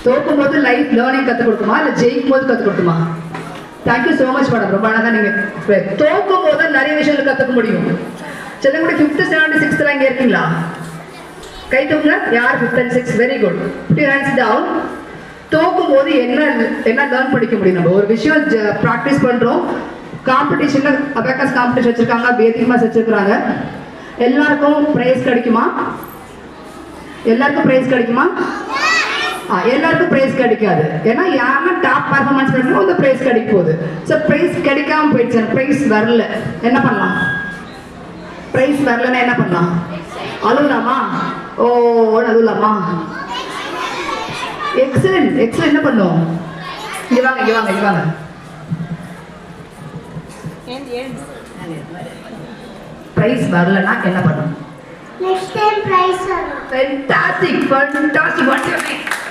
தோக்கும் போது life learning கற்றுக் கொடுக்குமா இல்லை ஜெயிக்கும் போது கற்றுக் கொடுக்குமா? Thank you so much madam. ரொம்ப அழகாக நீங்கள் தோக்கும் போது நிறைய விஷயங்கள் கற்றுக்க முடியும். செல்லக்கூடிய 5th ஸ்டாண்டர்ட் 6th இங்கே இருக்கீங்களா? கை தூக்குங்க. யார் 5th and 6th? Very good. Put your hands down. தோக்கும் போது என்ன லேர்ன் படிக்க முடியும்? நம்ம ஒரு விஷயம் ப்ராக்டிஸ் பண்ணுறோம். காம்படிஷனில் அபேக்கஸ் காம்படிஷன் வச்சுருக்காங்க, பேசிக் மாஸ் வச்சுருக்குறாங்க. எல்லாருக்கும் ப்ரைஸ் கிடைக்குமா? எல்லாருக்கும் ப்ரைஸ் கிடைக்குமா? எல்லாருக்கும் ப்ரைஸ் கிடைக்காது. ஏன்னா யாருன்னா டாப் பர்ஃபார்மன்ஸ் பண்ணணும் அந்த ப்ரைஸ் கிடைக்க போகுது. ஸோ ப்ரைஸ் கிடைக்காம போயிடுச்சு, ப்ரைஸ் வரல, என்ன பண்ணலாம்? ப்ரைஸ் வரலன்னா என்ன பண்ணலாம்? அழுவலாமா? ஓ அழுவலாமா? Excellent excellent. என்ன பண்ணும்? இங்க வாங்க இங்க வாங்க இங்க வாங்க. ப்ரைஸ் வரலன்னா என்ன பண்ணும்? Next time prize வரும். Fantastic, fantastic. What do you mean?